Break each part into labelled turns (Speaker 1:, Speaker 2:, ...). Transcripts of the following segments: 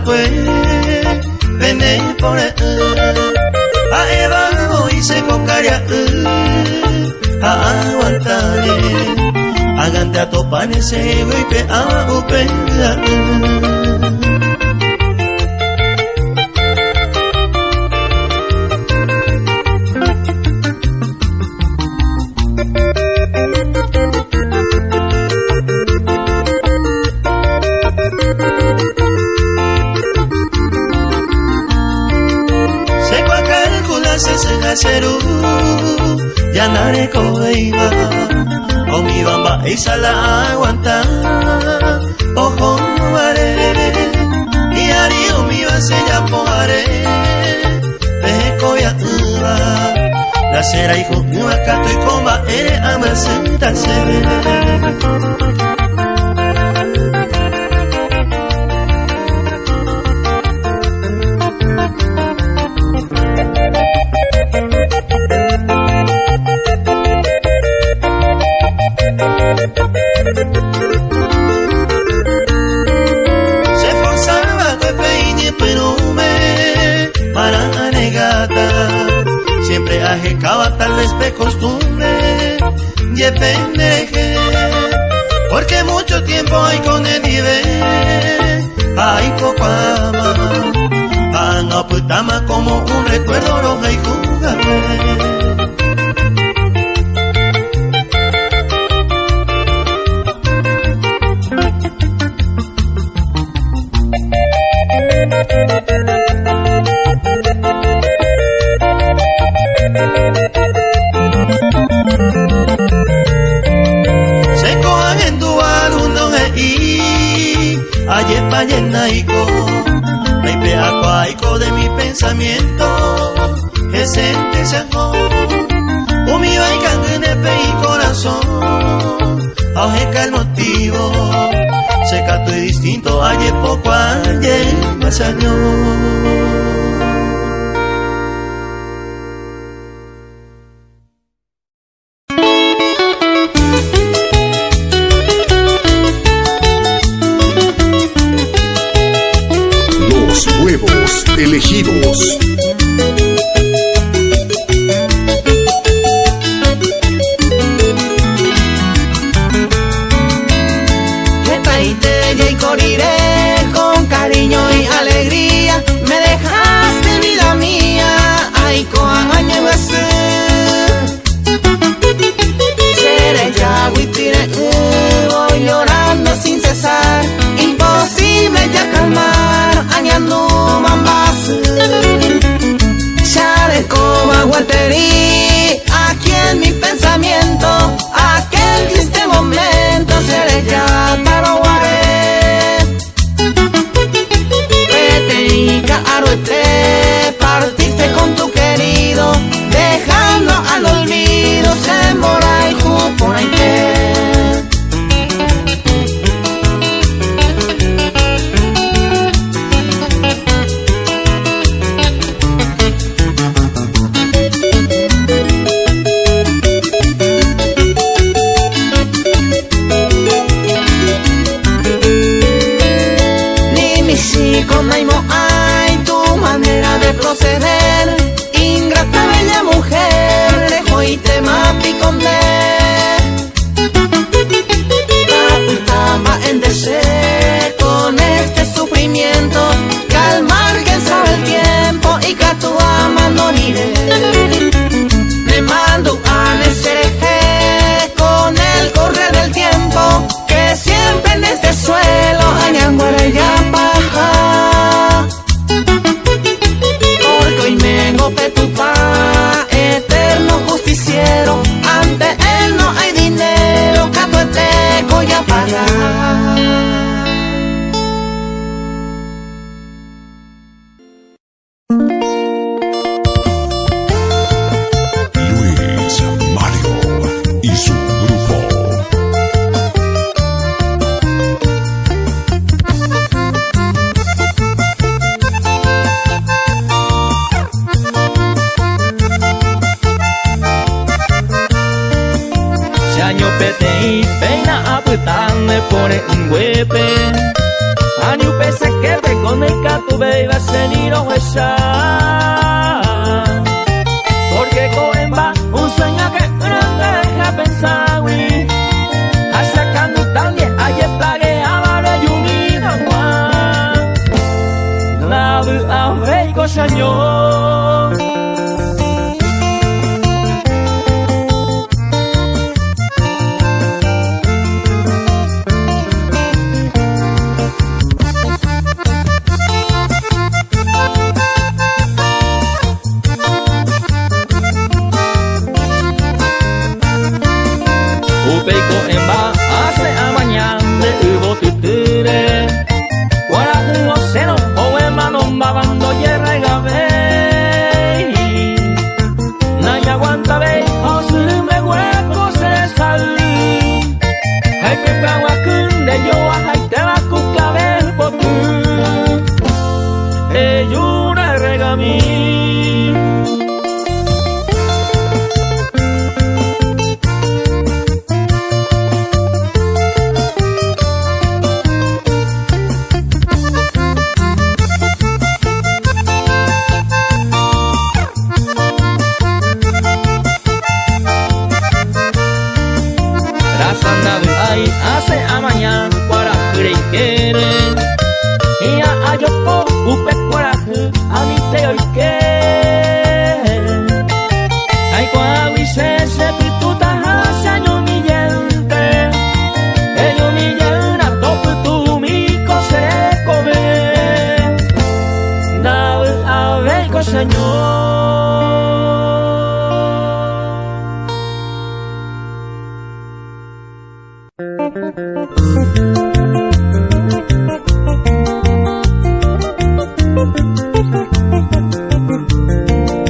Speaker 1: pues vene por a Eva hoy se cocaria a aguantaré agante a topar ese golpe a upea. Seru ya nareko iba o mi bamba esa la aguanta ojo are y ari o mi base ya poare dejo ya uva la cera hijo no acá estoy comba ere amasenta se ve. Se forzaba de peine perume para negata, siempre ajecaba tal vez de costumbre y pendeje, porque mucho tiempo hay con el nivel, hay poco ama, no putama como un recuerdo roja y jugable. Se cojan en tu alumno y ayer pa' llenaico me peacuaico de mi pensamiento que se sacó mi baica en el pe y corazón ajeca el motivo secato y distinto ayer poco ayer más año.
Speaker 2: Huevos elegidos.
Speaker 3: Me traíste y corriré con cariño y alegría. Me dejaste vida mía, ay coaña guasú. Seré ya huitire, voy llorando sin cesar. Imposible ya calmar, añando mambasu. Ya de coma guaterí, aquí en mi pensamiento, aquel triste momento seré ya taroguaré. Vete y caroete, partiste con tu querido, dejando al olvido se mora y juponaite. Hay tu manera de proceder, ingrata bella mujer, dejo y te mapicondé. La puntama en deseo con este sufrimiento, calmar que sabe el tiempo y que a tu ama no iré. Me mando a nesereje con el correr del tiempo, que siempre en este suelo añanguara ya paja. Petupa, eterno justiciero, ante él no hay dinero, catueteco ya pagar.
Speaker 2: Luis Mario y su grupo.
Speaker 4: Pena apetame por un huepe, año pese que con el catu baby seniro huesa. Porque coemba un sueño que no te deja pensar, güey. Asacando también ayer plague a vara yumi agua. La a ver cosaño. Upeiko en ba hace a mañana de ubo tuture. Guara un oceno o hermano babando yerra y gabe. Naya aguanta ve o su me hueco se salí. Hay que pagua kunde yo a hay te va cucla ver por tu. Eyuna regami. Hace a mañana para creer y a yo upe coraje a mi te hoy que ay cuawi se pituta hacia yo mi gente ello mi llena topo tu mi cose come da a ver coseñor.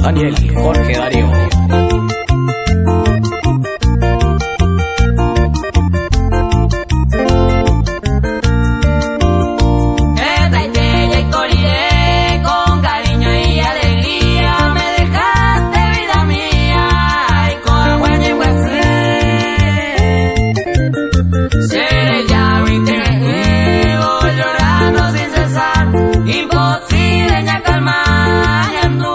Speaker 4: Daniel Jorge Darío.
Speaker 5: Imposible ya calmar ya tu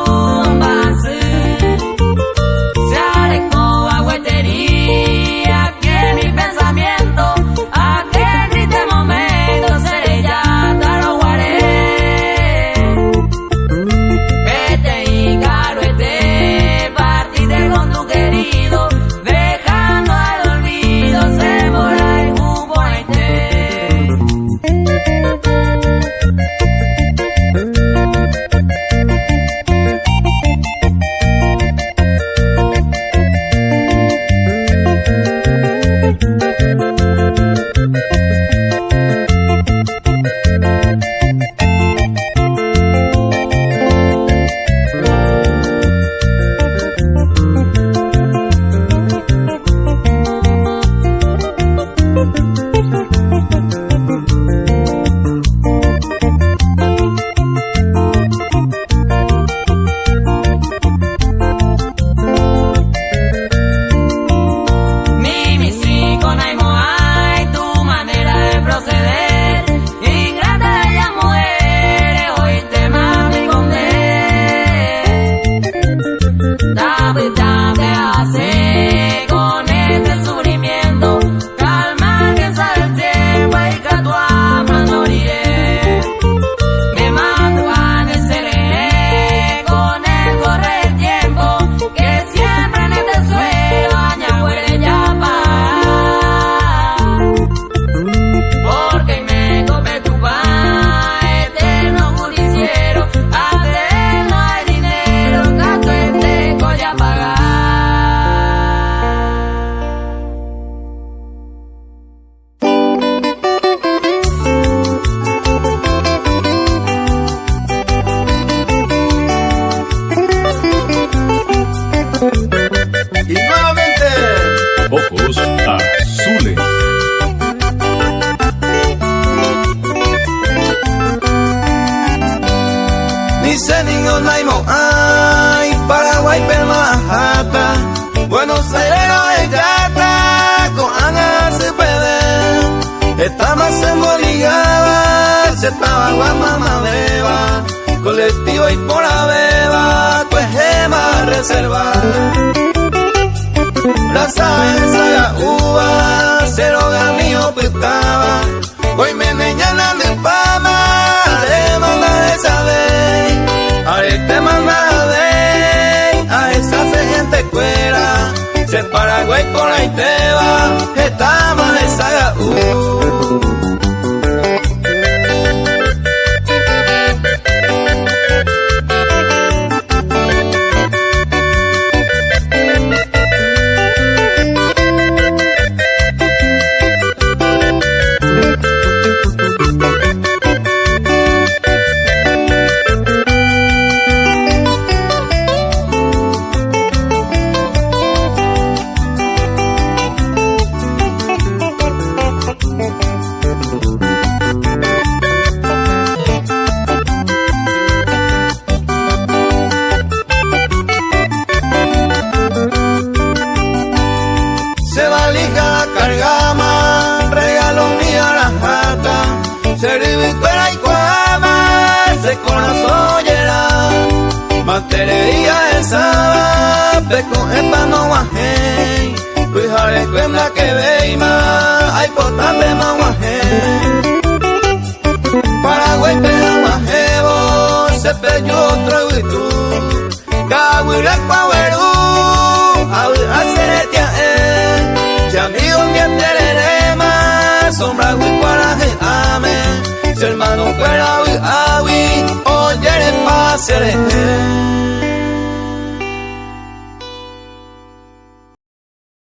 Speaker 3: Niños Naimo, ay, Paraguay, Pelmajata, Buenos Aires, Yata, con Ana se puede, estamos en Bolívar, se estaba guamama beba, colectivo y por la beba, pues gema reserva. Raza ensaya uva, cero gamillo pistaba, hoy me neñanan de fama, le manda de saber, ahora te manda de a esa gente cuera, se Paraguay por ahí te va, está más esa se valija cargama, regalo mío a la jata, se ribicuera y cuama, se corazón llena, materia esa, peco en pano guajé, cuijare cuenda que veima, hay potable más guajé, Paraguay pega guajebo, se peyó otro y tú, cahuira cuahuerú, hacer tía amigo mi tererema, sombra huicuaraje ame, si hermano fuera awi, oye el pasere.